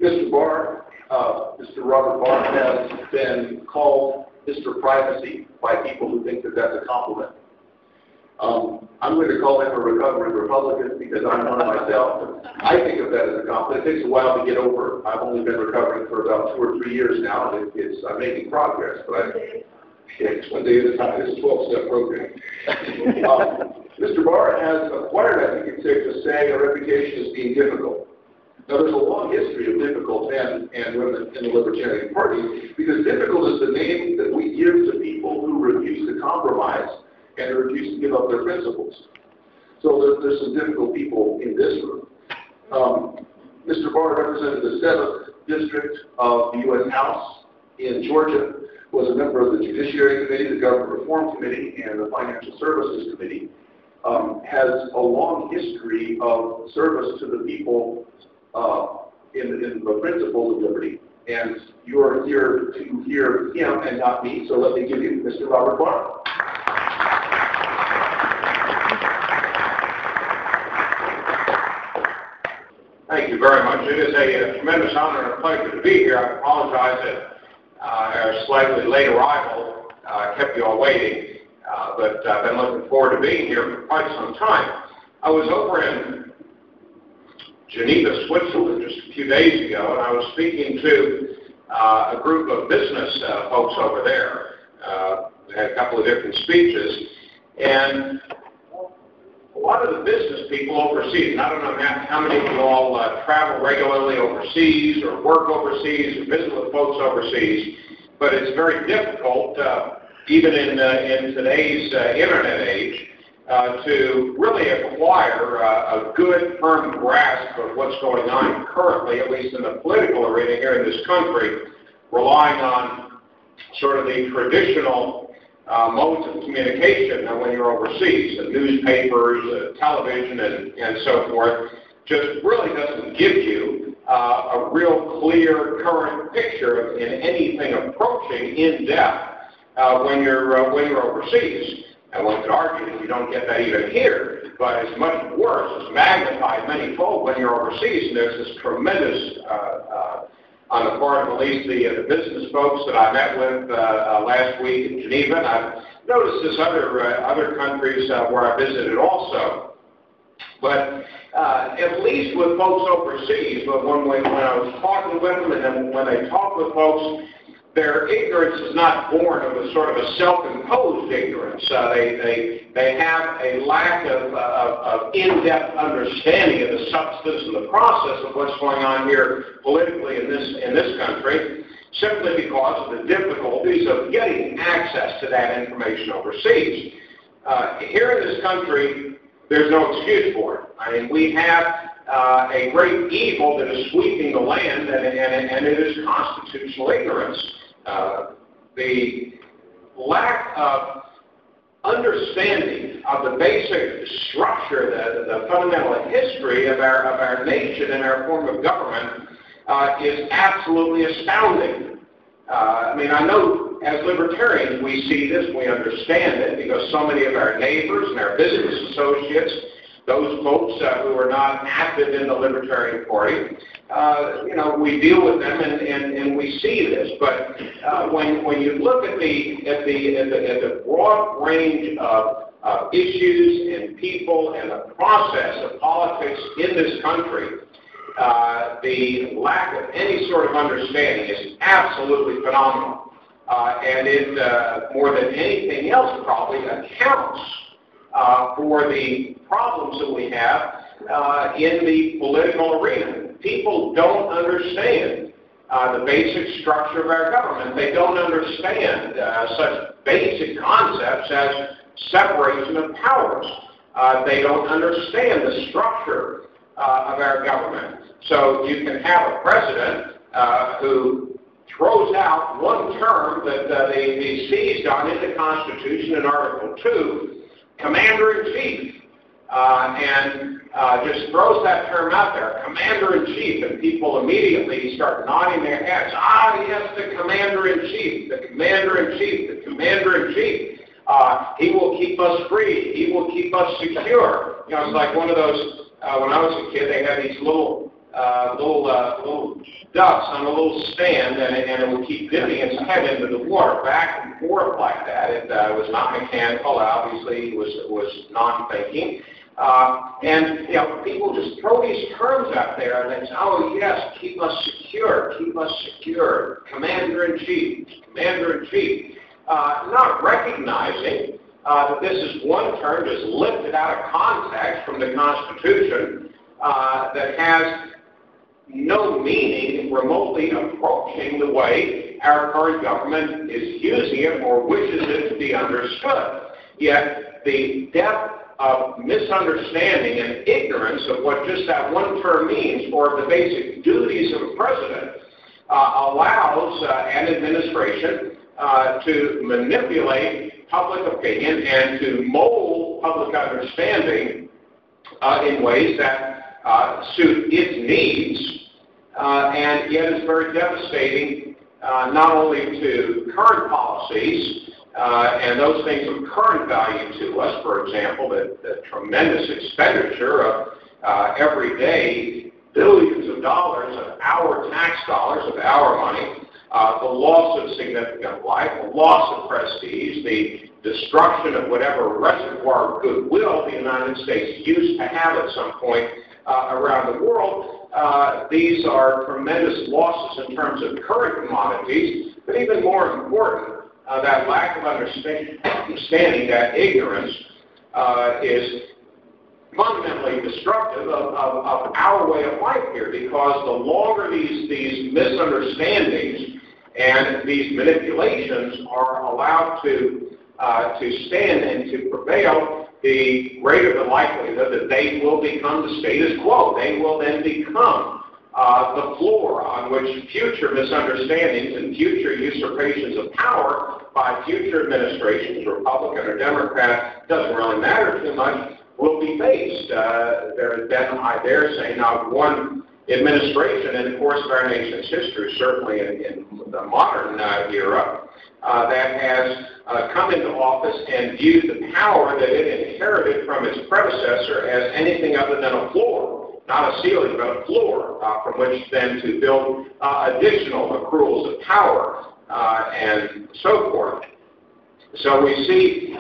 Mr. Barr, Mr. Robert Barr has been called Mr. Privacy by people who think that that's a compliment. I'm going to call him a recovering Republican because I'm one myself. I think of that as a compliment. It takes a while to get over. I've only been recovering for about 2 or 3 years now, and I'm making progress, but it's one day at a time. It's a 12-step program. Mr. Barr has acquired, I think it's safe to say, a reputation as being difficult. Now, there's a long history of difficult men and women in the Libertarian Party because difficult is the name that we give to people who refuse to compromise and refuse to give up their principles. So there's some difficult people in this room. Mr. Barr represented the 7th District of the U.S. House in Georgia, was a member of the Judiciary Committee, the Government Reform Committee, and the Financial Services Committee, has a long history of service to the people in the principles of liberty. And you're here to hear him and not me, so let me give you Mr. Robert Barr. Thank you very much. It is a tremendous honor and a pleasure to be here. I apologize that our slightly late arrival kept you all waiting, but I've been looking forward to being here for quite some time. I was over in Geneva, Switzerland, just a few days ago, and I was speaking to a group of business folks over there. We had a couple of different speeches, and a lot of the business people overseas, and I don't know how many of you all travel regularly overseas or work overseas or visit with folks overseas, but it's very difficult, even in today's internet age, to really acquire a good, firm grasp of what's going on currently, at least in the political arena here in this country, relying on sort of the traditional modes of communication when you're overseas, the newspapers, television, and so forth, just really doesn't give you a real clear current picture in anything approaching in depth when you're overseas. And one could argue that you don't get that even here, but it's much worse. It's magnified many-fold when you're overseas, and there's this tremendous, on the part of at least the business folks that I met with last week in Geneva, and I've noticed this other countries where I visited also. But at least with folks overseas, when I was talking with them, and then when they talk with folks, their ignorance is not born of a sort of a self-imposed ignorance. They have a lack of in-depth understanding of the substance and the process of what's going on here politically in this country, simply because of the difficulties of getting access to that information overseas. Here in this country, there's no excuse for it. I mean, we have a great evil that is sweeping the land, and it is constitutional ignorance. The lack of understanding of the basic structure, the fundamental history of our nation and our form of government is absolutely astounding. I mean, I know as libertarians we see this, we understand it, because so many of our neighbors and our business associates, those folks who are not active in the Libertarian Party, we deal with them and we see this. But when you look at the broad range of issues and people and the process of politics in this country, the lack of any sort of understanding is absolutely phenomenal. And it, more than anything else, probably accounts for the problems that we have in the political arena. People don't understand the basic structure of our government. They don't understand such basic concepts as separation of powers. They don't understand the structure of our government. So you can have a president who throws out one term that they seized on in the Constitution in Article 2, Commander-in-Chief, and just throws that term out there, Commander-in-Chief, and people immediately start nodding their heads. Ah, yes, the Commander-in-Chief, the Commander-in-Chief, the Commander-in-Chief. He will keep us free. He will keep us secure. It's like one of those, when I was a kid, they had these little little ducks on a little stand, and it would keep dipping its head into the water, back and forth like that. It was not mechanical, obviously. It was non-thinking. And, you know, people just throw these terms out there and they say, oh, yes, keep us secure, Commander-in-Chief, Commander-in-Chief. Not recognizing that this is one term just lifted out of context from the Constitution that has no meaning remotely approaching the way our current government is using it or wishes it to be understood. Yet the depth of misunderstanding and ignorance of what just that one term means or the basic duties of a president allows an administration to manipulate public opinion and to mold public understanding in ways that suit its needs, and yet it's very devastating not only to current policies and those things of current value to us, for example, the tremendous expenditure of every day billions of dollars of our tax dollars, of our money, the loss of significant life, the loss of prestige, the destruction of whatever reservoir of goodwill the United States used to have at some point around the world. These are tremendous losses in terms of current commodities, but even more important, that lack of understanding, that ignorance, is fundamentally destructive of our way of life here, because the longer these misunderstandings and these manipulations are allowed to stand and to prevail, the greater the likelihood that they will become the status quo. They will then become the floor on which future misunderstandings and future usurpations of power by future administrations, Republican or Democrat, doesn't really matter too much, will be based. There has been, I dare say, not one administration in the course of our nation's history, certainly in the modern era, that has come into office and viewed the power that it inherited from its predecessor as anything other than a floor, not a ceiling, but a floor from which then to build additional accruals of power and so forth. So we see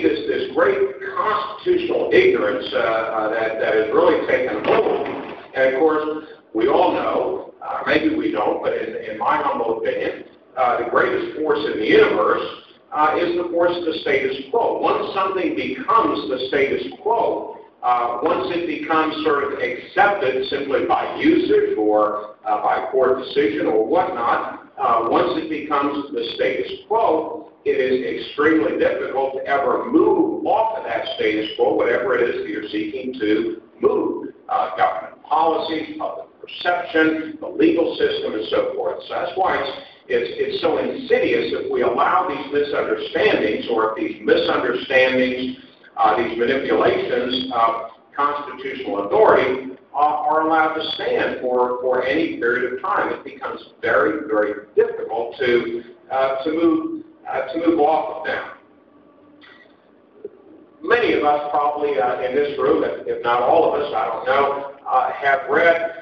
this great constitutional ignorance that has really taken hold. And of course, we all know, maybe we don't, but in my humble opinion, the greatest force in the universe is the force of the status quo. Once something becomes the status quo, once it becomes sort of accepted simply by usage or by court decision or whatnot, once it becomes the status quo, it is extremely difficult to ever move off of that status quo, whatever it is that you're seeking to move. Government policy, public perception, the legal system, and so forth. So that's why it's so insidious if we allow these misunderstandings, or if these misunderstandings, these manipulations of constitutional authority are allowed to stand for any period of time. It becomes very, very difficult to move off of them. Many of us probably in this room, if not all of us, I don't know, have read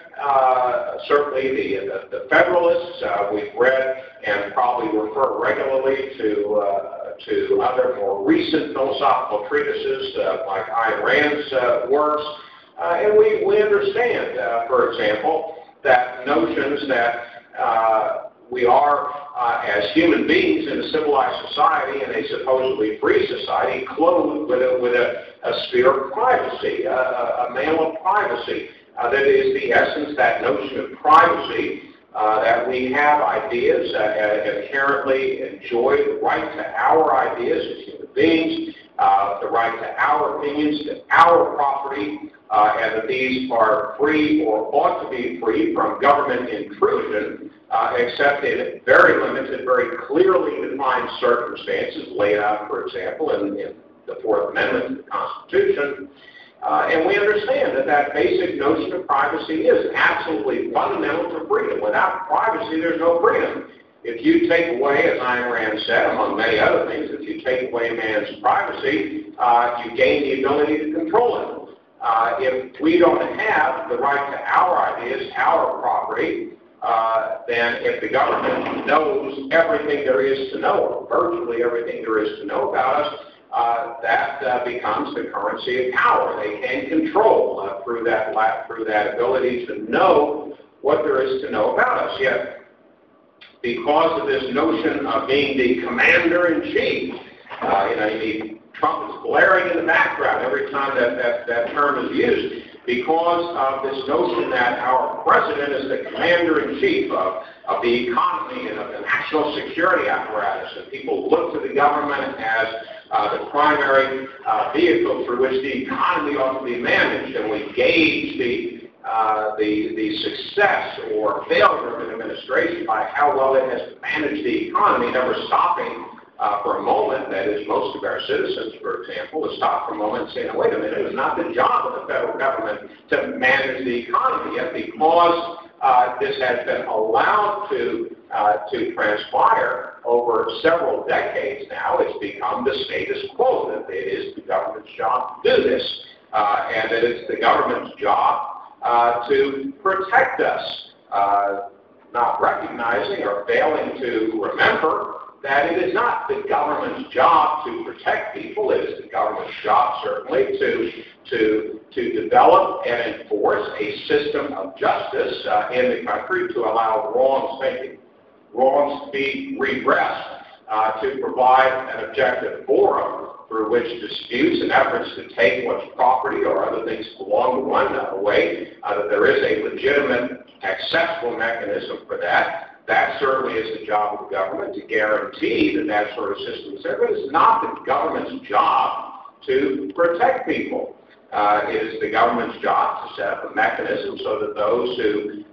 certainly the Federalists. We've read and probably refer regularly to other more recent philosophical treatises like Ayn Rand's works. And we understand, for example, that notions that we are, as human beings in a civilized society, in a supposedly free society, clothed with a sphere of privacy, a mail of privacy. That is the essence, that notion of privacy, that we have ideas, inherently enjoy the right to our ideas as human beings, the right to our opinions, to our property, and that these are free or ought to be free from government intrusion, except in very limited, very clearly defined circumstances laid out, for example, in the Fourth Amendment to the Constitution. And we understand that basic notion of privacy is absolutely fundamental to freedom. Without privacy, there's no freedom. If you take away, as Ayn Rand said, among many other things, if you take away man's privacy, you gain the ability to control him. If we don't have the right to our ideas, our property, then if the government knows everything there is to know, or virtually everything there is to know about us, that becomes the currency of power. They can control through that ability to know what there is to know about us. Yet, because of this notion of being the commander-in-chief, you need trumpets blaring in the background every time that term is used, because of this notion that our president is the commander-in-chief of the economy and of the national security apparatus, and people look to the government as the primary vehicle through which the economy ought to be managed, and we gauge the success or failure of an administration by how well it has managed the economy, never stopping for a moment, that is, most of our citizens, for example, to stop for a moment and say, no, wait a minute, it is not the job of the federal government to manage the economy. Yet because this has been allowed to transpire over several decades now, it's become the status quo, that it is the government's job to do this, and that it's the government's job to protect us, not recognizing or failing to remember that it is not the government's job to protect people. It is the government's job, certainly, to develop and enforce a system of justice in the country to allow wrongs to be redressed, to provide an objective forum through which disputes and efforts to take what's property or other things belong to one away, that there is a legitimate, accessible mechanism for that. That certainly is the job of the government, to guarantee that that sort of system is there. But it's not the government's job to protect people. It is the government's job to set up a mechanism so that those who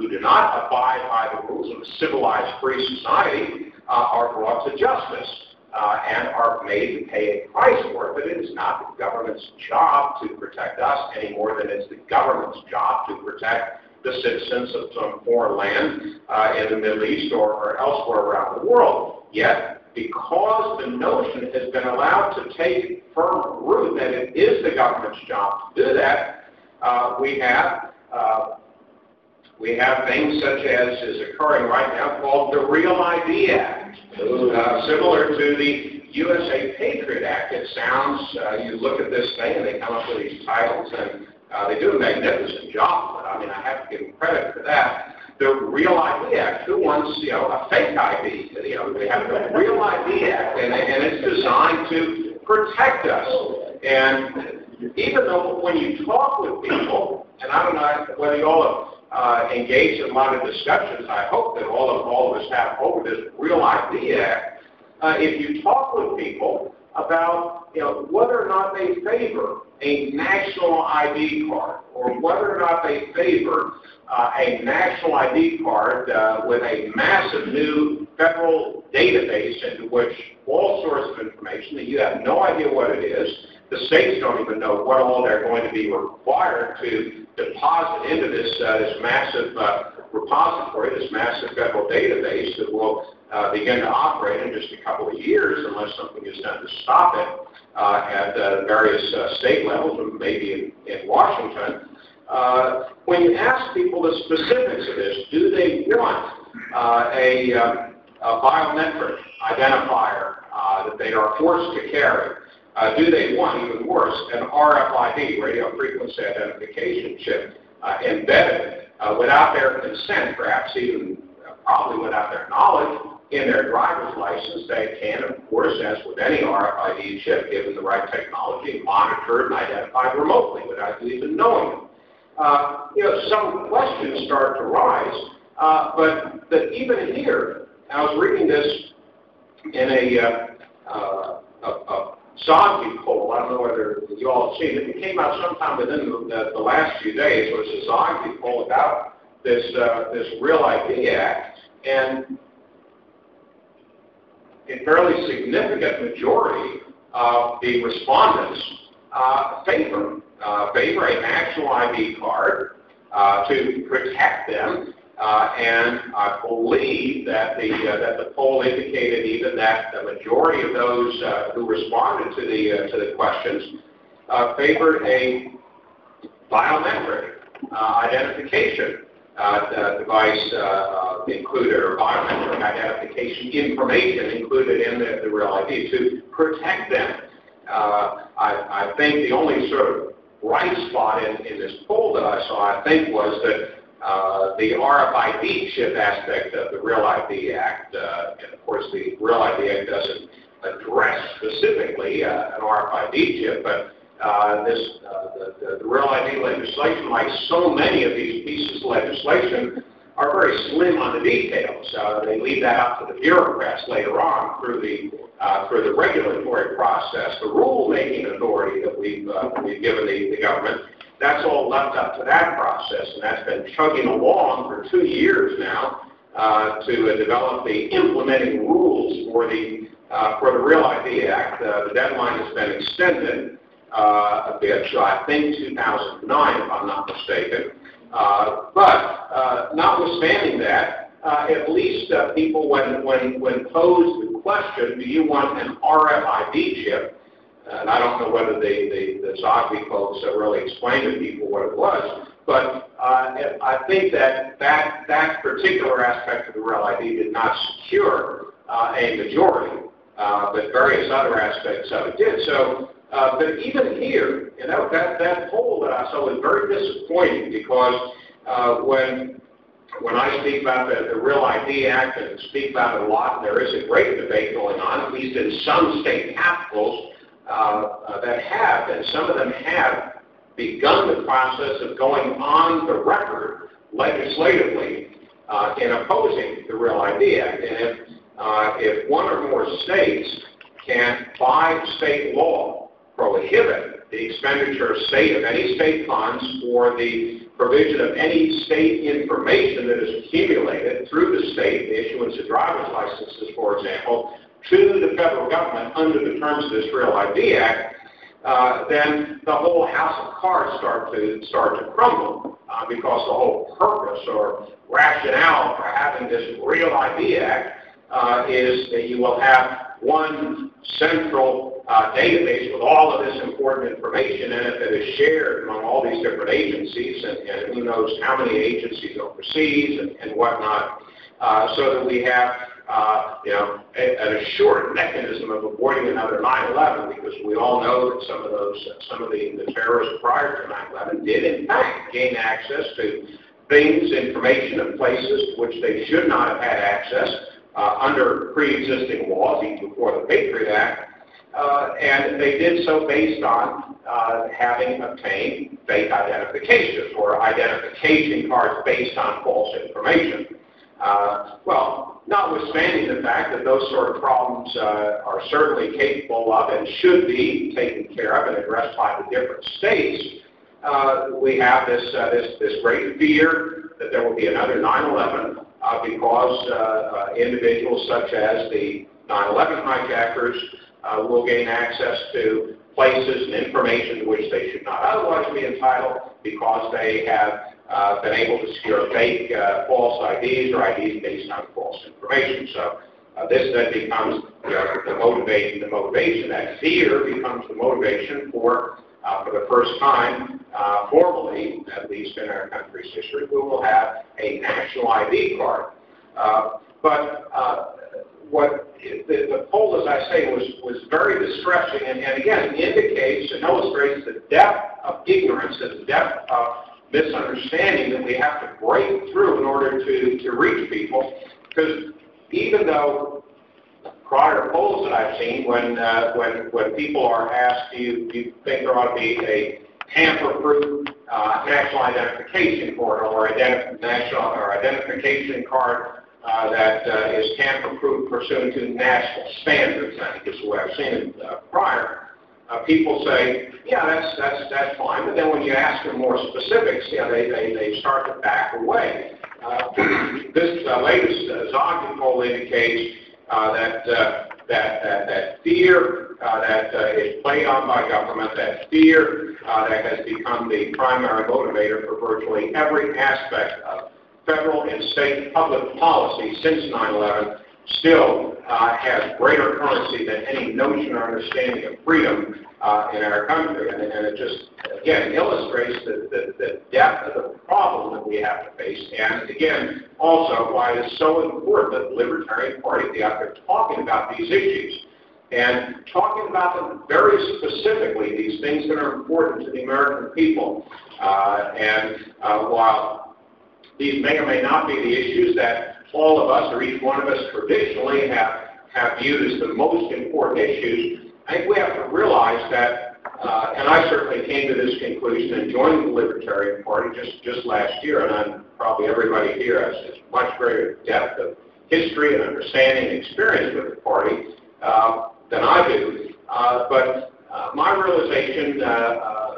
do not abide by the rules of a civilized free society are brought to justice and are made to pay a price for it. But it is not the government's job to protect us any more than it's the government's job to protect the citizens of some foreign land in the Middle East or elsewhere around the world. Yet, because the notion has been allowed to take firm root that it is the government's job to do that, we have things such as is occurring right now called the Real ID Act, similar to the USA Patriot Act. It sounds, you look at this thing and they come up with these titles, and they do a magnificent job, but I mean, I have to give them credit for that. The Real ID Act, who wants, a fake ID? They have the Real ID Act, and it's designed to protect us. And even though when you talk with people, and I don't know whether you all have engaged in a lot of discussions, I hope that all of us have over this Real ID Act, if you talk with people about whether or not they favor a national ID card, or whether or not they favor a national ID card with a massive new federal database into which all sorts of information that you have no idea what it is. The states don't even know what all they're going to be required to deposit into this massive repository, this massive federal database that will begin to operate in just a couple of years unless something is done to stop it at various state levels, or maybe in Washington. When you ask people the specifics of this, do they want a biometric identifier that they are forced to carry? Do they want, even worse, an RFID, radio frequency identification chip, embedded without their consent, perhaps even probably without their knowledge, in their driver's license? They can, of course, as with any RFID chip, given the right technology, monitored and identified remotely without you even knowing them. Some questions start to rise, but that even here, I was reading this in a Zogby poll. I don't know whether you all have seen it. It came out sometime within the last few days. It was a Zogby poll about this Real ID Act, and a fairly significant majority of the respondents favor a national ID card to protect them, and I believe that the poll indicated even that the majority of those who responded to the questions favored a biometric identification device included, or biometric identification information included in the Real ID to protect them. I think the only sort of bright spot in this poll that I saw, I think, was that the RFID chip aspect of the Real ID Act, and of course the Real ID Act doesn't address specifically an RFID chip, but the Real ID legislation, like so many of these pieces of legislation, are very slim on the details. They leave that up to the bureaucrats later on through the regulatory process, the rule-making authority that we've given the government. That's all left up to that process, and that's been chugging along for 2 years now to develop the implementing rules for the Real ID Act. The deadline has been extended a bit, so I think 2009, if I'm not mistaken. But notwithstanding that, at least people, when posed the question, do you want an RFID chip? And I don't know whether the Zogby folks really explained to people what it was, but I think that particular aspect of the Real ID did not secure a majority, but various other aspects of it did. So, but even here, you know, that poll that I saw was very disappointing because when I speak about the Real ID Act and speak about it a lot, there is a great debate going on, at least in some state capitals that have, and some of them have begun the process of going on the record legislatively in opposing the Real ID Act. And if one or more states can, by state law, prohibit the expenditure of any state funds or the provision of any state information that is accumulated through the state, the issuance of driver's licenses, for example, to the federal government under the terms of this Real ID Act, then the whole house of cards start to crumble because the whole purpose or rationale for having this Real ID Act is that you will have one central database with all of this important information in it that is shared among all these different agencies, and who knows how many agencies overseas and whatnot, so that we have an assured mechanism of avoiding another 9/11, because we all know that some of the terrorists prior to 9/11 did in fact gain access to things, information, and places to which they should not have had access under pre-existing laws, even before the Patriot Act, and they did so based on having obtained fake identifications or identification cards based on false information. Well, notwithstanding the fact that those sort of problems are certainly capable of and should be taken care of and addressed by the different states, we have this great fear that there will be another 9/11 because individuals such as the 9/11 hijackers will gain access to places and information to which they should not otherwise be entitled because they have been able to secure fake false IDs or IDs based on false information. So this then becomes the motivation. That fear becomes the motivation for the first time, formally, at least in our country's history, we will have a national ID card. What the poll, as I say, was very distressing, and again indicates and illustrates the depth of ignorance and the depth of misunderstanding that we have to break through in order to reach people. Because even though prior polls that I've seen, when people are asked, do you think there ought to be a tamper-proof national identification card or national identification card that is tamper-proof pursuant to national standards, I think is the way I've seen it prior. People say, yeah, that's fine, but then when you ask them more specifics, they start to back away. This latest Zogby poll indicates that fear that is played on by government, that fear that has become the primary motivator for virtually every aspect of federal and state public policy since 9/11, still has greater currency than any notion or understanding of freedom in our country. And it just, again, illustrates the depth of the problem that we have to face. And again, also why it is so important that the Libertarian Party be out there talking about these issues. And talking about them very specifically, these things that are important to the American people. While these may or may not be the issues that all of us, or each one of us traditionally have viewed as the most important issues, I think we have to realize that, and I certainly came to this conclusion and joined the Libertarian Party just last year, and probably everybody here has much greater depth of history and understanding and experience with the party than I do. But my realization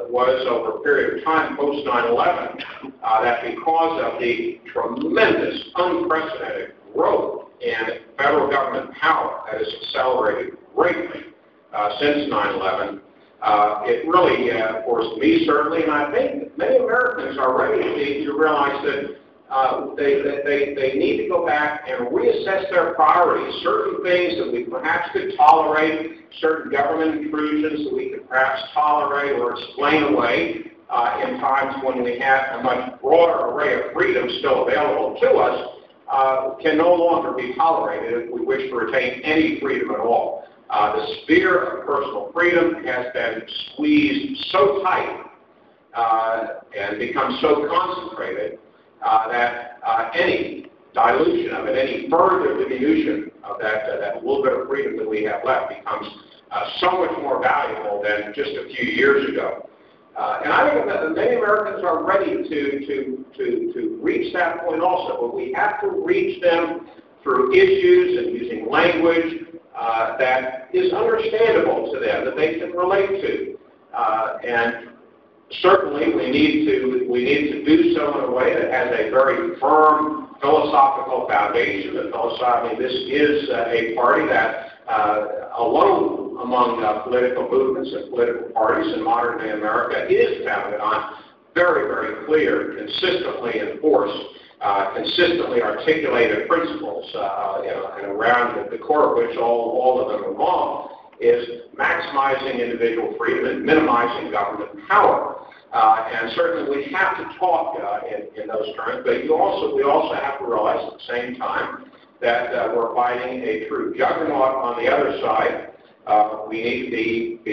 was over a period of time post 9/11 that because of the tremendous, unprecedented growth in federal government power that has accelerated greatly since 9/11, it really forced me certainly, and I think many Americans are ready to realize that they need to go back and reassess their priorities. Certain things that we perhaps could tolerate, certain government intrusions that we could perhaps tolerate or explain away in times when we have a much broader array of freedom still available to us, can no longer be tolerated if we wish to retain any freedom at all. The sphere of personal freedom has been squeezed so tight and become so concentrated that any dilution of it, any further diminution of that little bit of freedom that we have left becomes so much more valuable than just a few years ago. And I think that many Americans are ready to reach that point also, but we have to reach them through issues and using language that is understandable to them, that they can relate to. And certainly we need to do so in a way that has a very firm philosophical foundation. This is a party that alone among political movements and political parties in modern-day America is founded on very, very clear, consistently enforced, consistently articulated principles, and around the core of which all of them revolve, is maximizing individual freedom and minimizing government power. And certainly we have to talk in those terms, but we also have to realize at the same time that we're fighting a true juggernaut on the other side. We need to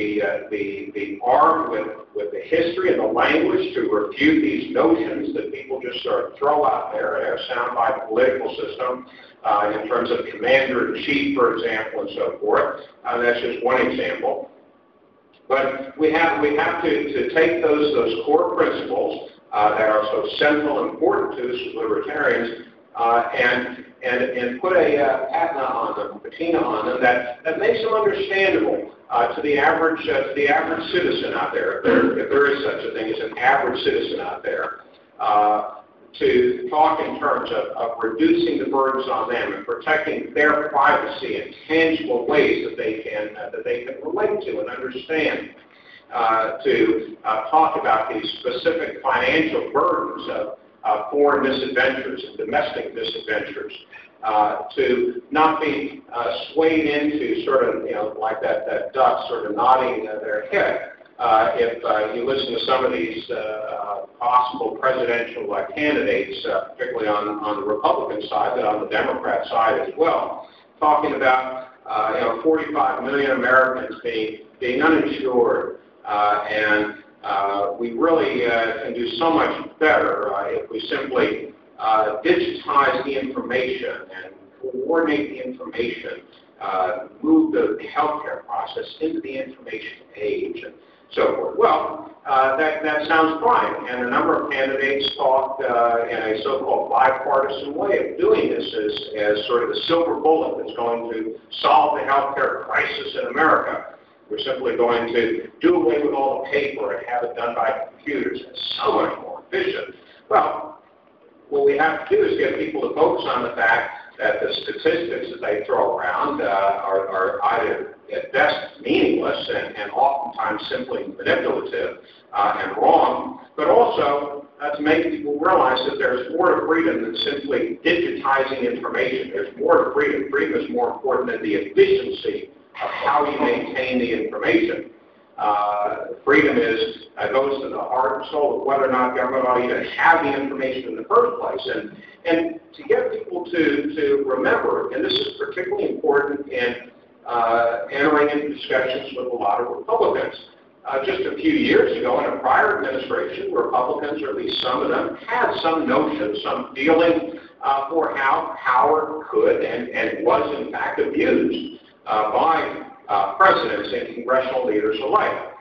be armed with the history and the language to refute these notions that people just sort of throw out there in our soundbite political system in terms of commander-in-chief, for example, and so forth. That's just one example. But we have to take those core principles that are so central and important to us as libertarians and put a patina on them that makes them understandable to the average citizen out there, if there is such a thing as an average citizen out there, to talk in terms of reducing the burdens on them and protecting their privacy in tangible ways that they can relate to and understand. To talk about these specific financial burdens of foreign misadventures and domestic misadventures, to not be swayed into sort of, like that duck sort of nodding their head. If you listen to some of these possible presidential candidates, particularly on the Republican side, but on the Democrat side as well, talking about 45 million Americans being uninsured, and we really can do so much better if we simply digitize the information and coordinate the information, move the healthcare process into the information age, and so forth. Well, that sounds fine, and a number of candidates talk in a so-called bipartisan way of doing this as sort of the silver bullet that's going to solve the healthcare crisis in America. We're simply going to do away with all the paper and have it done by computers. It's so much more efficient. Well, what we have to do is get people to focus on the fact that the statistics that they throw around are either at best meaningless and oftentimes simply manipulative and wrong, but also to make people realize that there's more to freedom than simply digitizing information. There's more to freedom. Freedom is more important than the efficiency of how you maintain the information. Freedom goes to the heart and soul of whether or not government ought to even have the information in the first place. And to get people to remember, and this is particularly important in entering into discussions with a lot of Republicans. Just a few years ago, in a prior administration, Republicans, or at least some of them, had some notion, some feeling for how power could and was in fact abused by presidents and congressional leaders alike.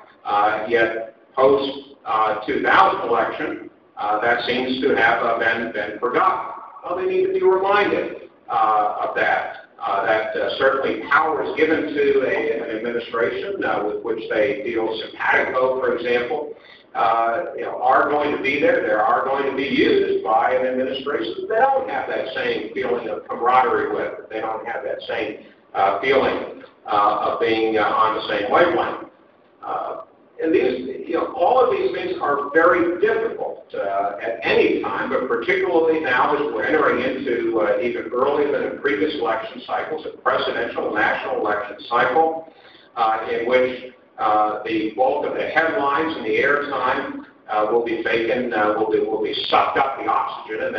Yet post-2000 election, that seems to have been forgotten. Well, they need to be reminded of that. Certainly power is given to an administration with which they feel simpatico, for example, are going to be there. They are going to be used by an administration that they don't have that same feeling of camaraderie with. That they don't have that same feeling of being on the same wavelength. And these, all of these things are very difficult at any time, but particularly now as we're entering into even earlier than in previous election cycles, a presidential national election cycle in which the bulk of the headlines and the airtime will be taken, will be sucked up. The oxygen in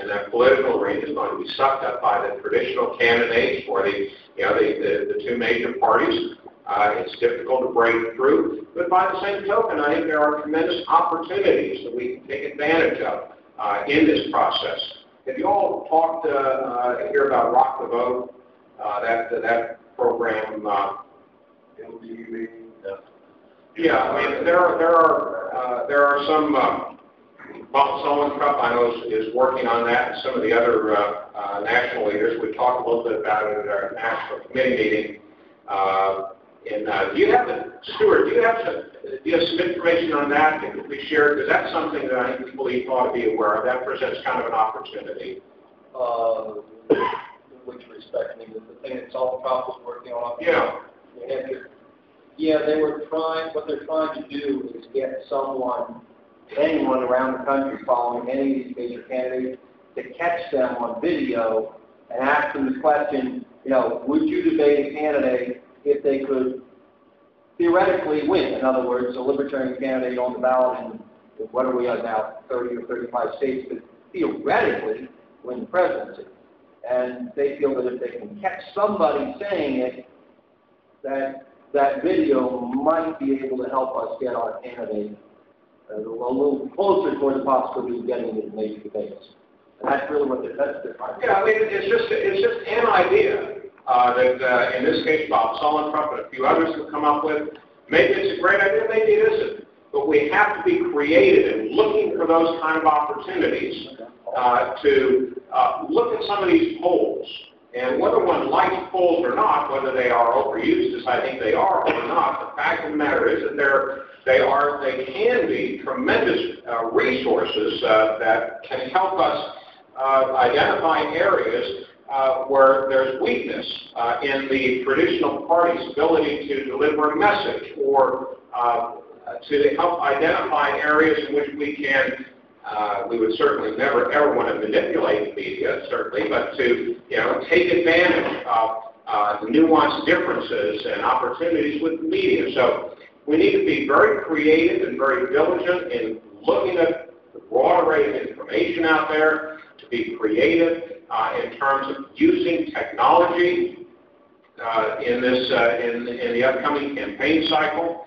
that political arena is going to be sucked up by the traditional candidates for the two major parties. It's difficult to break through, but by the same token, I think there are tremendous opportunities that we can take advantage of in this process. Have you all talked here about Rock the Vote? That program. Yeah, I mean there are some. Bob Sullentrop, I know, is working on that, and some of the other national leaders. We talked a little bit about it at our national committee meeting. Do you have Stuart? Do you have some information on that that could be shared? Because that's something that I think people ought to be aware of. That presents kind of an opportunity. In which respect? I mean, the thing that Sullentrop was working on. Yeah. Yeah, they were trying. What they're trying to do is get anyone around the country following any of these major candidates, to catch them on video and ask them the question. Would you debate a candidate if they could theoretically win? In other words, a Libertarian candidate on the ballot in, what are we at now, 30 or 35 states, could theoretically win the presidency. And they feel that if they can catch somebody saying it, that video might be able to help us get our candidate a little closer toward the possibility of getting into major debates. And that's really what they're trying to do. Yeah, I mean, it's just an idea. That in this case Bob Sullentrop and a few others have come up with. Maybe it's a great idea, maybe it isn't. But we have to be creative in looking for those kind of opportunities to look at some of these polls. And whether one likes polls or not, whether they are overused as I think they are or not, the fact of the matter is that they can be tremendous resources that can help us identify areas where there's weakness in the traditional party's ability to deliver a message, or to help identify areas in which we would certainly never ever want to manipulate the media, certainly, but to take advantage of the nuanced differences and opportunities with the media. So we need to be very creative and very diligent in looking at the broad array of information out there, to be creative in terms of using technology in the upcoming campaign cycle.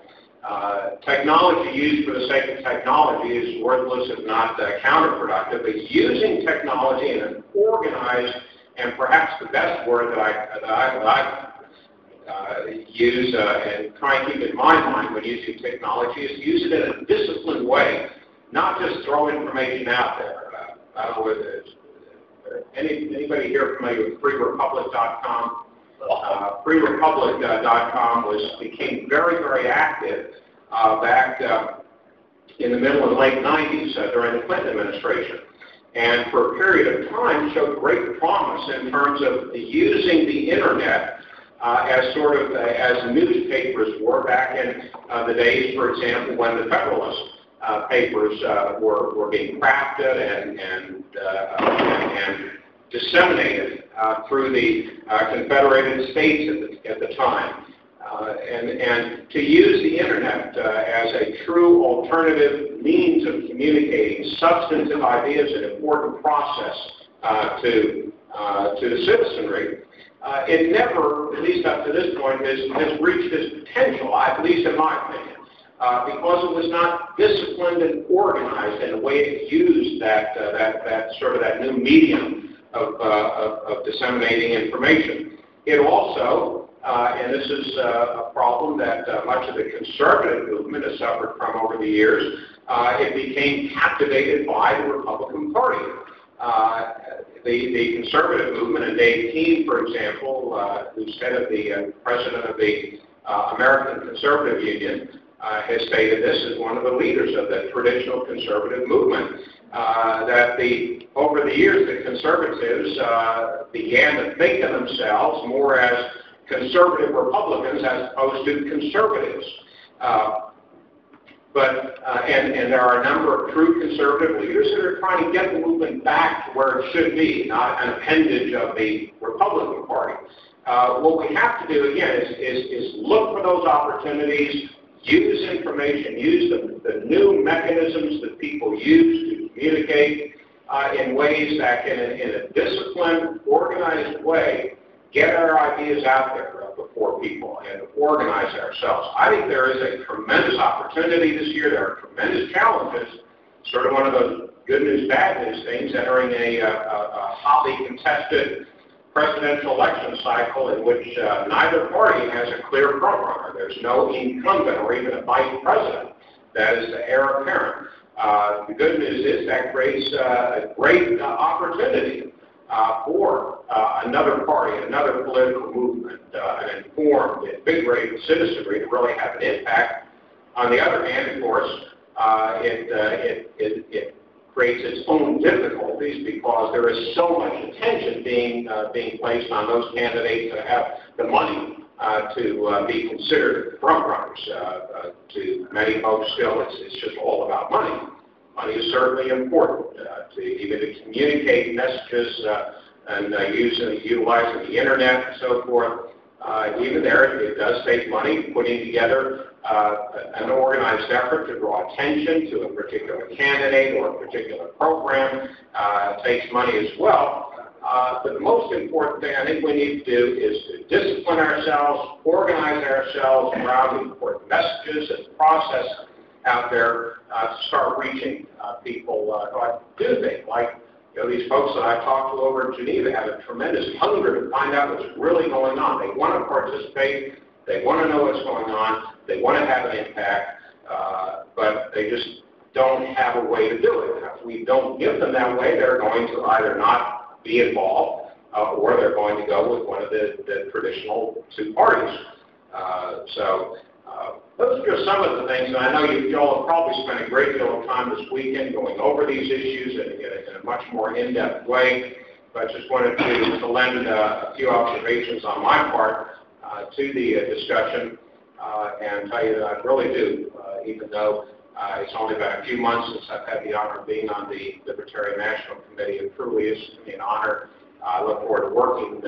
Technology used for the sake of technology is worthless, if not counterproductive. But using technology in an organized, and perhaps the best word that I use and try and keep in my mind when using technology is use it in a disciplined way, not just throw information out there. I don't know whether anybody here familiar with freerepublic.com? Freerepublic.com became very, very active back in the middle and late 90s during the Clinton administration. And for a period of time showed great promise in terms of using the internet as sort of as newspapers were back in the days, for example, when the Federalist papers were being crafted and disseminated through the Confederated States at the time. and to use the internet as a true alternative means of communicating substantive ideas and important process to the citizenry, it never, at least up to this point, has reached its potential, at least in my opinion, because it was not disciplined and organized in the way it used that new medium of disseminating information. It also, and this is a problem that much of the conservative movement has suffered from over the years, it became captivated by the Republican Party. The conservative movement, and Dave Keene, for example, who's head of the president of the American Conservative Union, has stated this as one of the leaders of the traditional conservative movement, that over the years the conservatives began to think of themselves more as conservative Republicans as opposed to conservatives. And there are a number of true conservative leaders that are trying to get the movement back to where it should be, not an appendage of the Republican Party. What we have to do, again, is look for those opportunities, use information, use the new mechanisms that people use to communicate in ways that can, in a disciplined, organized way, get our ideas out there before people and organize ourselves. I think there is a tremendous opportunity this year. There are tremendous challenges, sort of one of those good news, bad news things, entering a hotly contested presidential election cycle in which neither party has a clear frontrunner. There's no incumbent or even a vice president that is the heir apparent. The good news is that creates a great opportunity for another party, another political movement, an informed, invigorated citizenry to really have an impact. On the other hand, of course, it creates its own difficulties because there is so much attention being placed on those candidates that have the money to be considered frontrunners. To many folks still, it's just all about money. Money is certainly important even to communicate messages and utilizing the internet and so forth. Even there, it does take money putting together an organized effort to draw attention to a particular candidate or a particular program. Takes money as well. But the most important thing I think we need to do is to discipline ourselves, organize ourselves around important messages and process out there to start reaching people who I do think, like these folks that I talked to over in Geneva, have a tremendous hunger to find out what's really going on. They want to participate. They want to know what's going on. They want to have an impact, but they just don't have a way to do it. If we don't give them that way, they're going to either not be involved or they're going to go with one of the traditional two parties. Those are just some of the things, and I know you all have probably spent a great deal of time this weekend going over these issues in a much more in-depth way, but just wanted to lend a few observations on my part to the discussion and tell you that I really do, even though it's only been a few months since I've had the honor of being on the Libertarian National Committee. It truly is to me an honor. I look forward to working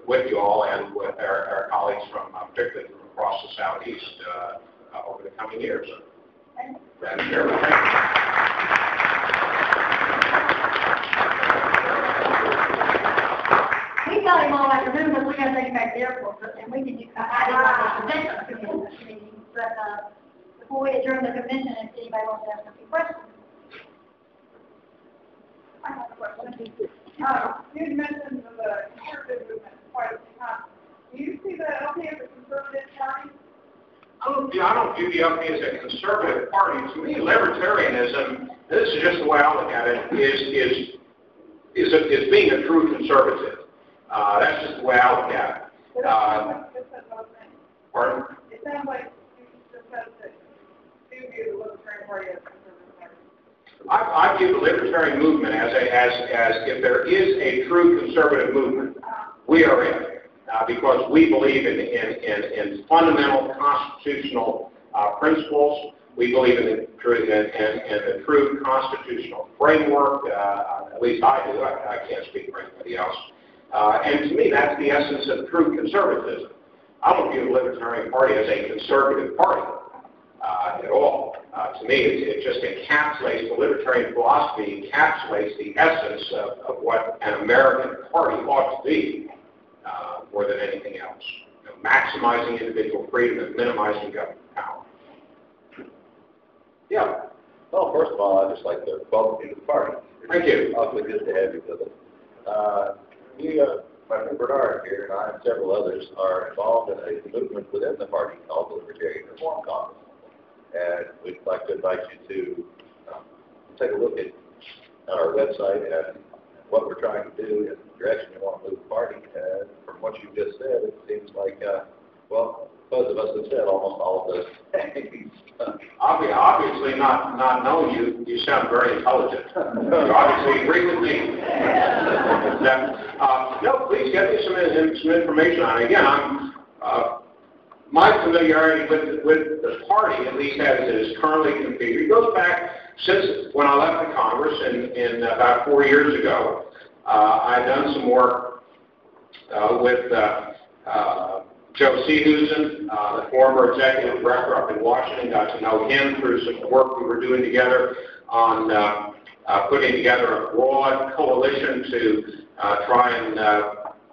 with you all and with our colleagues from particularly from across the Southeast over the coming years. Madam Chairman, thank you. We got him all afternoon, but we got to take him back to the airport, and we can do this meeting. But before we adjourn the convention, if anybody wants to ask a few questions. I have a question. You mentioned the conservative movement quite a few times. Do you see the LP as a conservative party? I don't view the LP as a conservative party. To me, libertarianism, this is just the way I look at it, is being a true conservative. That's just the way I look at it. Pardon? It sounds like you just said that you view the Libertarian Party as a conservative party. I view the Libertarian movement as if there is a true conservative movement, we are in it. Because we believe in fundamental constitutional principles. We believe in the true constitutional framework. At least I do. I can't speak for anybody else. And to me, that's the essence of true conservatism. I don't view the Libertarian Party as a conservative party at all. To me, it just encapsulates, the Libertarian philosophy encapsulates the essence of what an American party ought to be more than anything else. You know, maximizing individual freedom and minimizing government power. Yeah. Well, first of all, I'd just like to welcome you to the party. Thank you. Awfully good to have you with us. My friend Bernard here and I and several others are involved in a movement within the party called the Libertarian Reform Congress. And we'd like to invite you to take a look at our website and what we're trying to do and the direction we want to move the party. And from what you just said, it seems like, well, both of us have said almost all of those things. Obviously, not knowing you, you sound very intelligent. You obviously agree with me. No, please get me some information on it. Again, my familiarity with the party, at least as it is currently configured, goes back since when I left the Congress in about 4 years ago. I've done some work with Joe Seehusen, the former executive director up in Washington. Got to know him through some work we were doing together on putting together a broad coalition to try and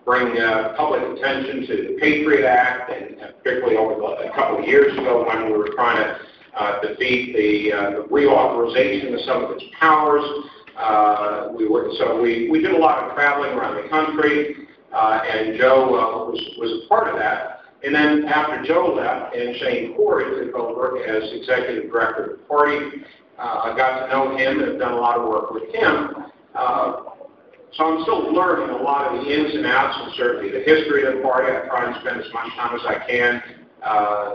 bring public attention to the Patriot Act, and particularly over a couple of years ago when we were trying to defeat the reauthorization of some of its powers. We did a lot of traveling around the country, and Joe was a part of that. And then after Joe left and Shane Corey took over as executive director of the party, I got to know him and have done a lot of work with him. So I'm still learning a lot of the ins and outs and certainly the history of the party. I try and spend as much time as I can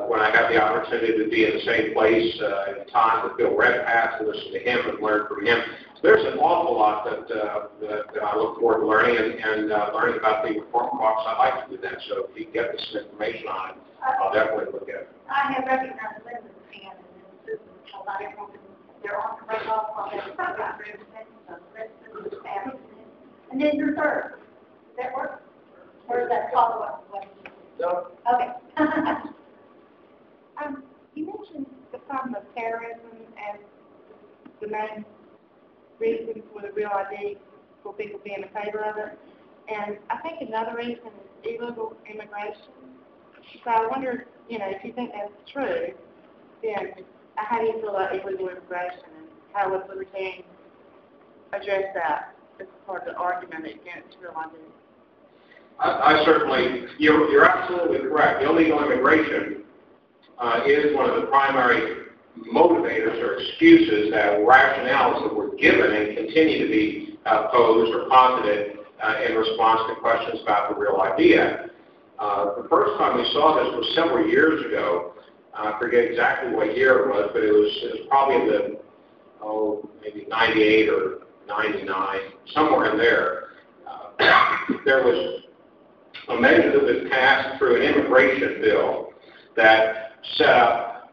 when I have the opportunity to be in the same place at the time with Bill Redpath, to listen to him and learn from him. So there's an awful lot that I look forward to learning and learning about the Reform Caucus. I'd like to do that. So if you can get me some information on it, I'll definitely look at it. I have recognized Linda's hand and a lot of people, they're on the right off on their program. And then your third. Does that work? Or is that follow-up question? No. Okay. You mentioned the problem of terrorism as the main reason for the real ID for people being in favor of it. And I think another reason is illegal immigration. So I wonder, if you think that's true, then how do you feel about illegal immigration and how would Libertarian address that as part of the argument against real ID? I certainly, you're absolutely correct. Illegal immigration is one of the primary motivators or excuses, that rationales that were given and continue to be posed or posited in response to questions about the Real ID Act. The first time we saw this was several years ago. I forget exactly what year it was, but it was probably in the, maybe 98 or 99, somewhere in there. There was a measure that was passed through an immigration bill that set up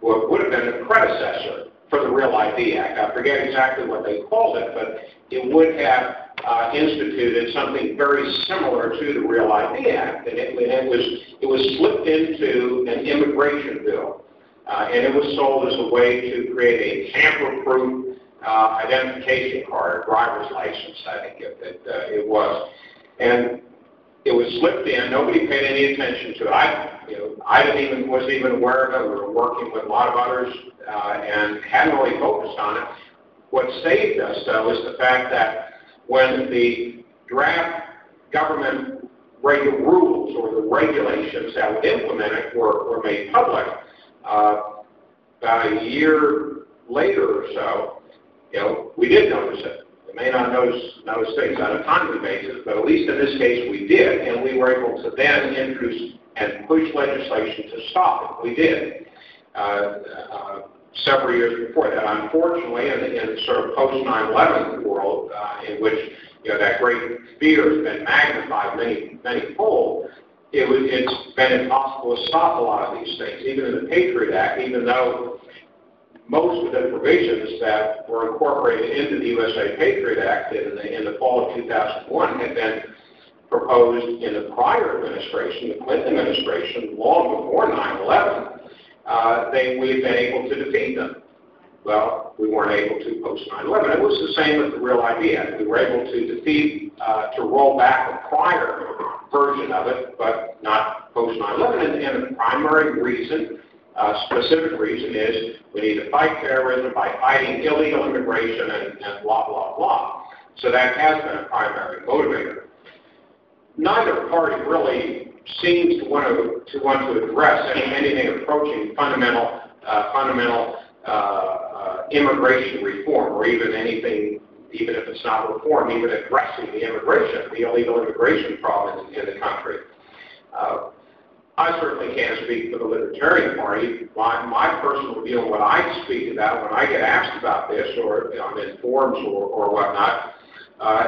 what would have been the predecessor for the Real ID Act. I forget exactly what they called it, but it would have instituted something very similar to the Real ID Act, and it was slipped into an immigration bill, and it was sold as a way to create a tamper-proof identification card, driver's license, I think it was. And it was slipped in. Nobody paid any attention to it. I wasn't even aware of it. We were working with a lot of others and hadn't really focused on it. What saved us, though, is the fact that when the draft government rules or the regulations that would implement it were made public, about a year later or so, we did notice it. We may not notice things on a timely basis, but at least in this case we did, and we were able to then introduce and push legislation to stop it. We did. Several years before that. Unfortunately, in sort of post-9/11 world, in which that great fear has been magnified many-fold, it's been impossible to stop a lot of these things, even in the Patriot Act, even though most of the provisions that were incorporated into the USA Patriot Act in the fall of 2001 had been proposed in the prior administration, the Clinton administration, long before 9/11, we've been able to defeat them. Well, we weren't able to post 9/11. It was the same with the Real ID Act. We were able to defeat, to roll back a prior version of it, but not post 9/11. And the primary reason, specific reason, is we need to fight terrorism by fighting illegal immigration and blah, blah, blah. So that has been a primary motivator. Neither party really seems to want to address anything approaching fundamental immigration reform, or even anything, even if it's not reform, even addressing the illegal immigration problem in the country. I certainly can't speak for the Libertarian Party. My personal view on what I speak about when I get asked about this, or in forums or whatnot,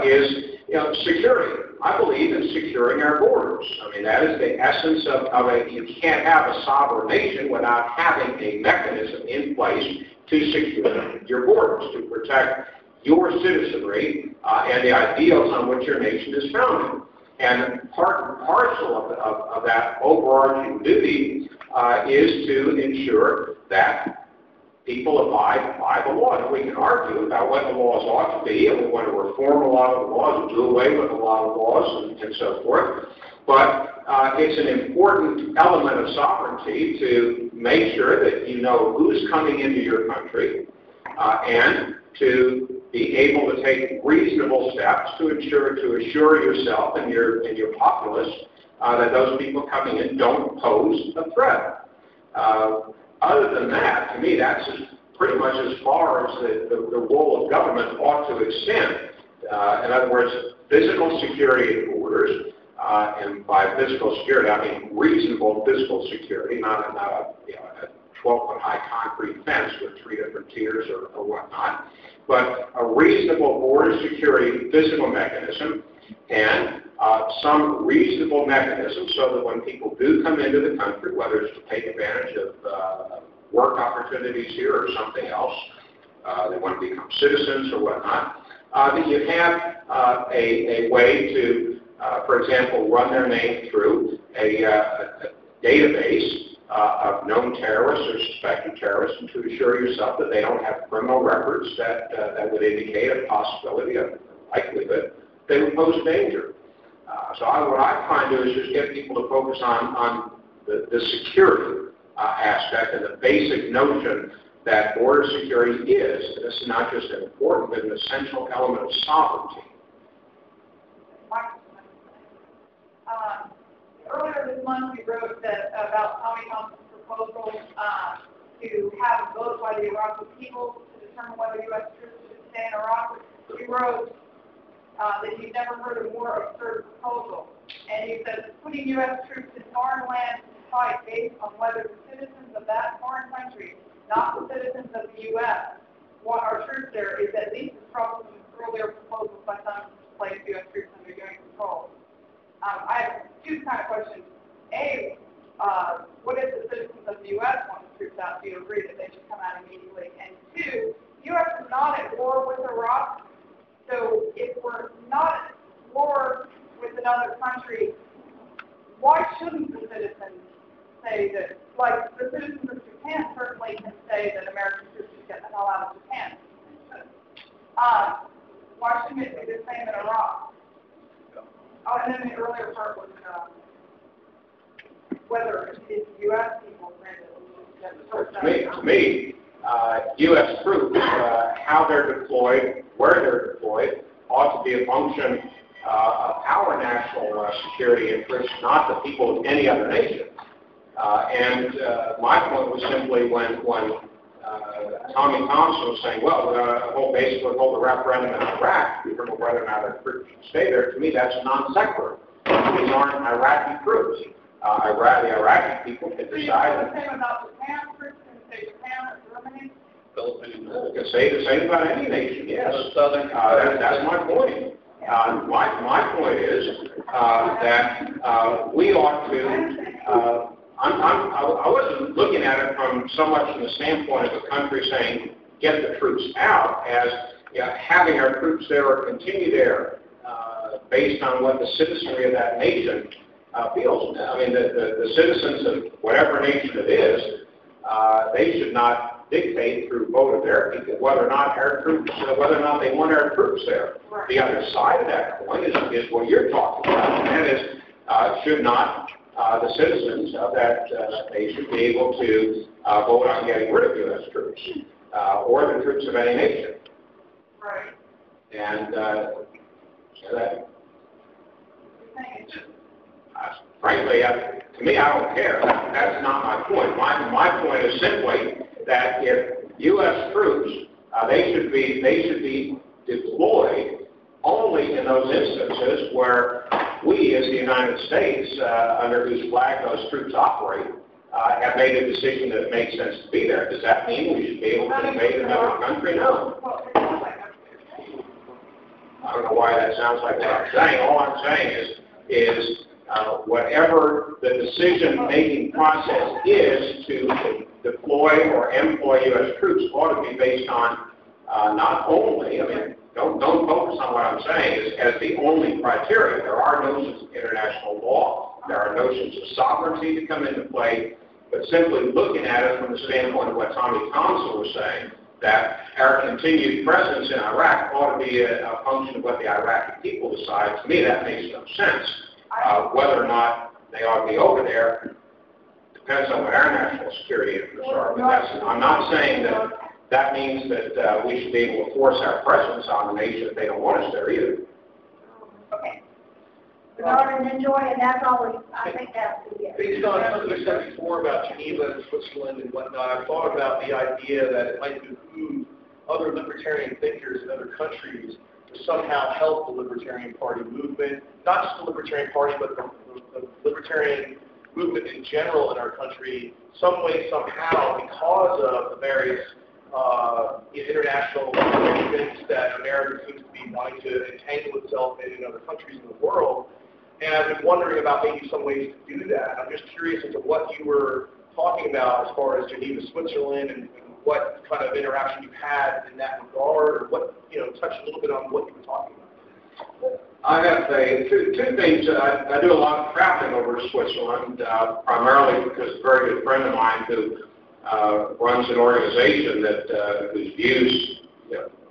is security. I believe in securing our borders. I mean, that is the essence of you can't have a sovereign nation without having a mechanism in place to secure your borders, to protect your citizenry and the ideals on which your nation is founded. And part and parcel of that overarching duty is to ensure that people abide by the law. And we can argue about what the laws ought to be, and we want to reform a lot of the laws and do away with a lot of laws and so forth. But it's an important element of sovereignty to make sure that you know who's coming into your country and to be able to take reasonable steps to assure yourself and your populace that those people coming in don't pose a threat. Other than that, to me, that's pretty much as far as the role of government ought to extend. In other words, physical security of borders, and by physical security, I mean reasonable physical security, not a 12-foot high concrete fence with 3 different tiers or whatnot, but a reasonable border security physical mechanism and some reasonable mechanism so that when people do come into the country, whether it's to take advantage of work opportunities here or something else, they want to become citizens or whatnot, that you have a way to, for example, run their name through a database of known terrorists or suspected terrorists, and to assure yourself that they don't have criminal records that would indicate a possibility of likelihood they would pose danger. So what I try to do is just get people to focus on the security aspect and the basic notion that border security is, this is not just an important but an essential element of sovereignty. Earlier this month, we wrote about Tommy Thompson's proposal to have a vote by the Iraqi people to determine whether U.S. troops should stay in Iraq. We wrote that you've never heard a more absurd proposal. And you said putting U.S. troops in foreign lands to fight based on whether the citizens of that foreign country, not the citizens of the U.S., want our troops there is at least as troublesome as earlier proposals by some to place U.S. troops under UN control. I have 2 kind of questions. A, what if the citizens of the U.S. want the troops out? Do you agree that they should come out immediately? And 2, the U.S. is not at war with Iraq. So if we're not at war with another country, why shouldn't the citizens say that, like the citizens of Japan certainly can say that American troops should get the hell out of Japan. Why shouldn't it be the same in Iraq? Oh, and then the earlier part was whether it's U.S. people To me, U.S. troops, how they're deployed, where they're deployed, ought to be a function of our national security interests, not the people of any other nation. And my point was simply when Tommy Thompson was saying, well, we're going to basically hold a referendum in Iraq, we don't know whether or not our troops should stay there. To me, that's a non sequitur. These aren't Iraqi troops. The Iraqi people can decide. The same about Japan, troops can say Japan or Germany? Philippines. You can say the same about any nation, yes. That's my point. My point is that we ought to, I wasn't looking at it from so much from the standpoint of the country saying, get the troops out, as having our troops there or continue there based on what the citizenry of that nation feels. I mean, the citizens of whatever nation it is, they should not dictate through vote of their people whether or not our troops, whether or not they want our troops there. Right. The other side of that coin is what you're talking about, and that is, should not the citizens of that nation be able to vote on getting rid of U.S. troops or the troops of any nation? Right. And frankly, to me, I don't care. That's not my point. My point is simply that if U.S. troops, they should be deployed only in those instances where we, as the United States, under whose flag those troops operate, have made a decision that it makes sense to be there. Does that mean we should be able to invade another country? No. I don't know why that sounds like what I'm saying. All I'm saying is whatever the decision-making process is to deploy or employ U.S. troops ought to be based on not only, I mean, don't focus on what I'm saying as the only criteria. There are notions of international law. There are notions of sovereignty that come into play. But simply looking at it from the standpoint of what Tommy Thompson was saying, that our continued presence in Iraq ought to be a function of what the Iraqi people decide, to me that makes no sense. Whether or not they ought to be over there depends on what our national security interests are. But I'm not saying that means that we should be able to force our presence on the nation if they don't want us there either. Okay. And enjoy, and that's always, I think that's the Based on something we said before about Geneva and Switzerland and whatnot, I've thought about the idea that it might behoove other libertarian thinkers in other countries to somehow help the Libertarian Party movement, not just the Libertarian Party, but the Libertarian movement in general in our country, some way, somehow, because of the various international arrangements that America seems to be wanting to entangle itself in other countries in the world. And I've been wondering about maybe some ways to do that. I'm just curious as to what you were talking about as far as Geneva, Switzerland, and what kind of interaction you've had in that regard, or what, touch a little bit on what you were talking about. I have to say two things. I do a lot of traveling over to Switzerland, primarily because a very good friend of mine who runs an organization that whose views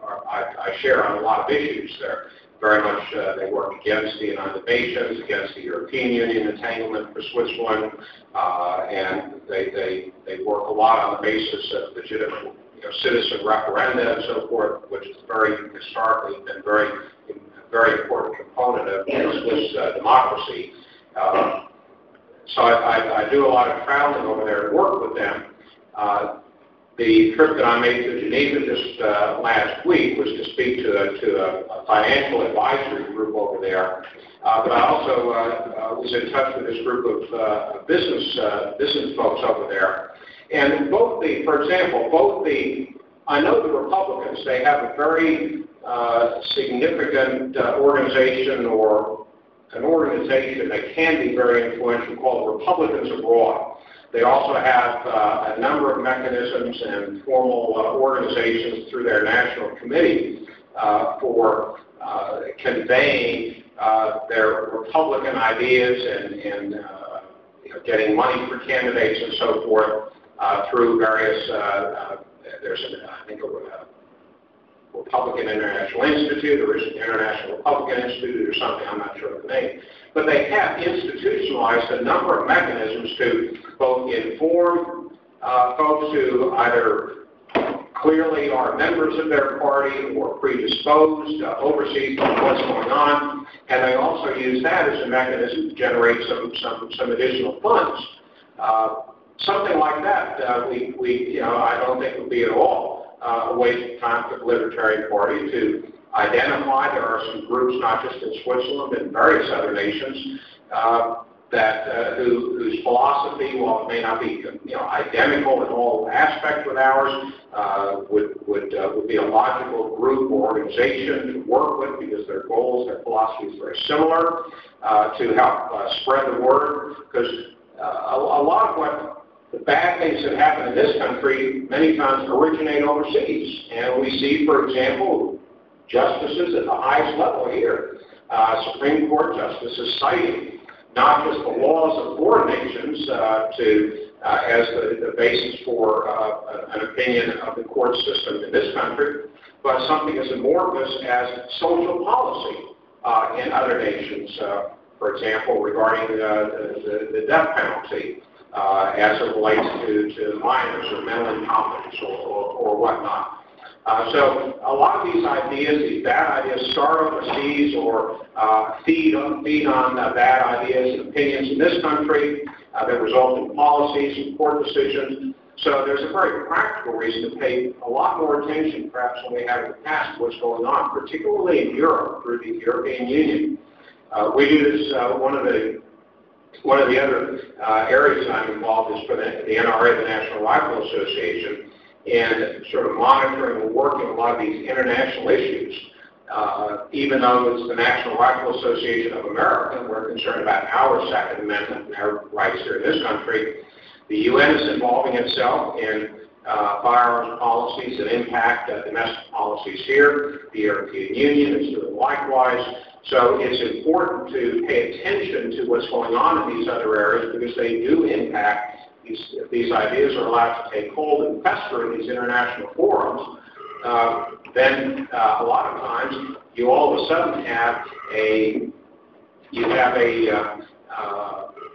I share on a lot of issues there. Very much they work against the United Nations, against the European Union entanglement for Switzerland, and they work a lot on the basis of legitimate citizen referenda and so forth, which is historically been very important component of Swiss democracy. So I do a lot of traveling over there and work with them. The trip that I made to Geneva just last week was to speak to a financial advisory group over there. But I also was in touch with this group of business folks over there. And for example, I know the Republicans, they have a very significant organization, or an organization that can be very influential, called Republicans Abroad. They also have a number of mechanisms and formal organizations through their national committee for conveying their Republican ideas and getting money for candidates and so forth through various, there's I think a Republican International Institute, or International Republican Institute, or something, I'm not sure of the name. But they have institutionalized a number of mechanisms to both inform folks who either clearly are members of their party or predisposed overseas to what's going on, and they also use that as a mechanism to generate some additional funds. Something like that, I don't think would be at all a waste of time for the Libertarian Party to identify. There are some groups, not just in Switzerland, but in various other nations, whose philosophy, while it may not be identical in all aspects with ours, would be a logical group or organization to work with, because their goals, their philosophy is very similar, to help spread the word. Because a lot of what the bad things that happen in this country many times originate overseas. And we see, for example, justices at the highest level here Supreme Court justices citing not just the laws of foreign nations as the basis for an opinion of the court system in this country, but something as amorphous as social policy in other nations. For example, regarding the death penalty as it relates to minors or mental incompetence or whatnot. So a lot of these ideas, these bad ideas, start overseas or feed on bad ideas and opinions in this country that result in policies and court decisions. So there's a very practical reason to pay a lot more attention, perhaps, than we have in the past, to what's going on, particularly in Europe through the European Union. We do this. One of the other areas I'm involved is for the NRA, the National Rifle Association, and sort of monitoring and working a lot of these international issues. Even though it's the National Rifle Association of America, and we're concerned about our Second Amendment and our rights here in this country, the UN is involving itself in firearms policies that impact domestic policies here. The European Union is doing likewise. So it's important to pay attention to what's going on in these other areas because they do impact. If these ideas are allowed to take hold and fester in these international forums, then a lot of times you all of a sudden have an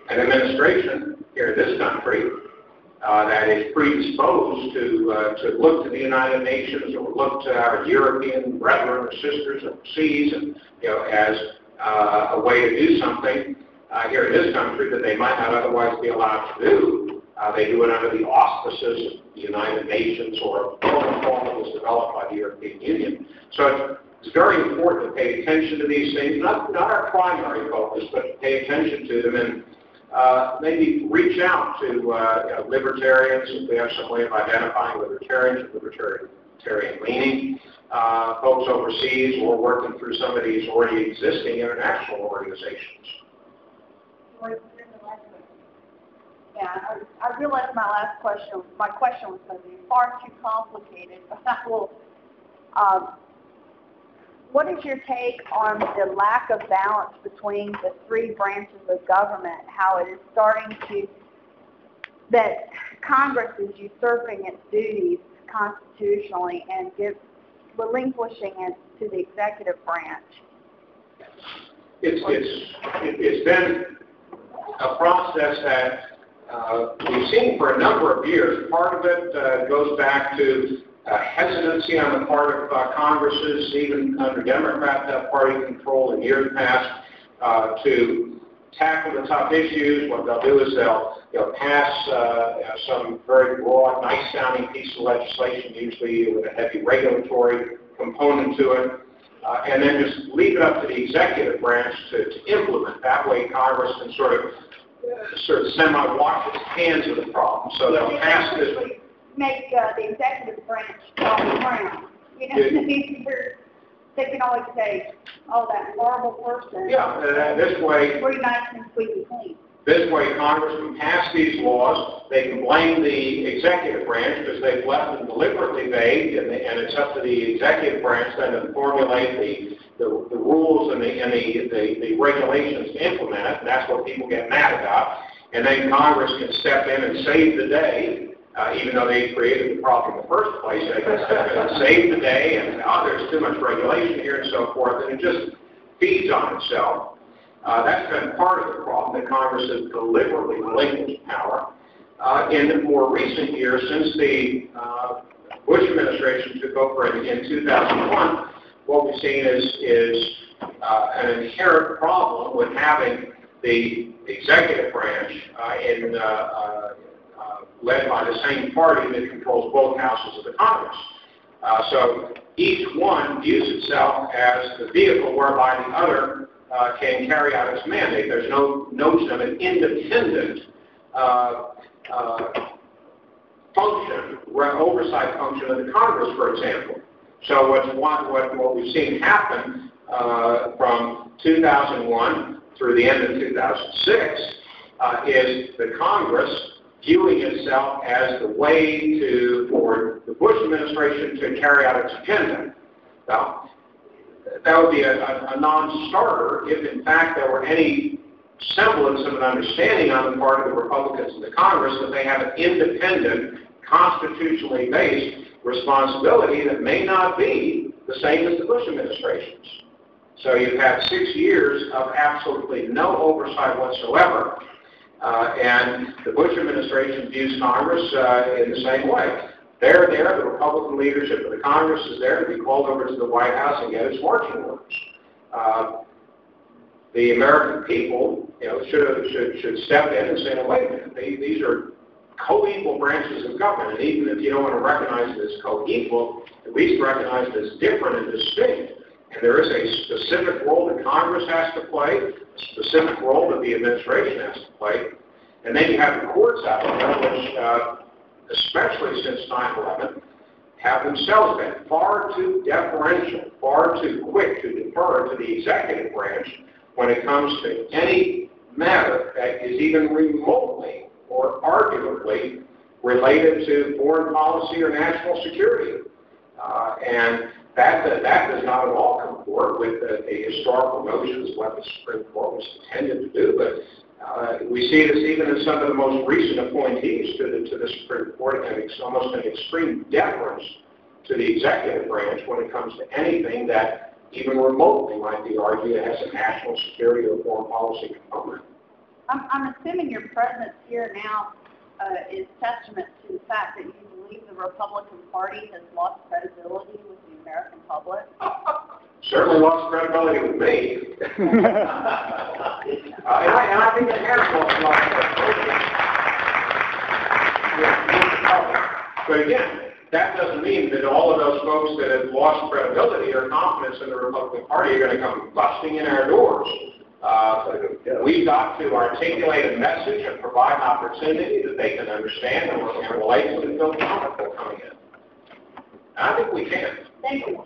administration here in this country that is predisposed to look to the United Nations or look to our European brethren or sisters overseas, and as a way to do something here in this country that they might not otherwise be allowed to do. They do it under the auspices of the United Nations or a protocol that was developed by the European Union. So it's very important to pay attention to these things, not our primary focus, but to pay attention to them and maybe reach out to libertarians, if we have some way of identifying libertarians, libertarian leaning, folks overseas, or working through some of these already existing international organizations. Yeah, I realized my question was going to be far too complicated, but I will. What is your take on the lack of balance between the three branches of government, how it is starting to, that Congress is usurping its duties constitutionally and relinquishing it to the executive branch? It's been a process that we've seen for a number of years. Part of it goes back to hesitancy on the part of Congresses, even under Democrat Party control in years past, to tackle the tough issues. What they'll do is they'll pass some very broad, nice-sounding piece of legislation, usually with a heavy regulatory component to it, and then just leave it up to the executive branch to implement. That way Congress can sort of semi-wash its hands of the problem. So they'll pass this. Make the executive branch off the ground. They can always say, "Oh, that horrible person." Yeah, this way. Pretty nice and squeaky clean. This way, Congress can pass these laws. They can blame the executive branch because they've left them deliberately vague, and it's up to the executive branch then to formulate the rules and the regulations to implement it. And that's what people get mad about. And then Congress can step in and save the day. Even though they created the problem in the first place, they can step in and save the day, and there's too much regulation here and so forth, and it just feeds on itself. That's been part of the problem, that Congress has deliberately relinquished power. In the more recent years, since the Bush administration took over in 2001, what we've seen is an inherent problem with having the executive branch led by the same party that controls both houses of the Congress. So each one views itself as the vehicle whereby the other can carry out its mandate. There's no notion of an independent function, oversight function of the Congress, for example. So what we've seen happen from 2001 through the end of 2006 is the Congress viewing itself as the way for the Bush administration to carry out its agenda. Now, that would be a non-starter if, in fact, there were any semblance of an understanding on the part of the Republicans in the Congress that they have an independent, constitutionally based responsibility that may not be the same as the Bush administration's. So you've had 6 years of absolutely no oversight whatsoever, and the Bush administration views Congress in the same way. They're there, the Republican leadership of the Congress is there to be called over to the White House and get its marching orders. The American people, should step in and say, no, wait a minute, these are co-equal branches of government, and even if you don't want to recognize it as co-equal, at least recognize it as different and distinct. And there is a specific role that Congress has to play, a specific role that the administration has to play, and then you have the courts out there, which, especially since 9/11, have themselves been far too deferential, far too quick to defer to the executive branch when it comes to any matter that is even remotely or arguably related to foreign policy or national security. And that does not at all comport with the historical notions of what the Supreme Court was intended to do. But we see this even in some of the most recent appointees to the Supreme Court having almost an extreme deference to the executive branch when it comes to anything that even remotely might be argued as a national security or foreign policy component. I'm assuming your presence here now is testament to the fact that you believe the Republican Party has lost credibility with the American public. Certainly lost credibility with me. and I think it has lost credibility with the public. But again, that doesn't mean that all of those folks that have lost credibility or confidence in the Republican Party are going to come busting in our doors. We've got to articulate a message and provide an opportunity that they can understand and relate to and feel comfortable coming in. I think we can. Thank you.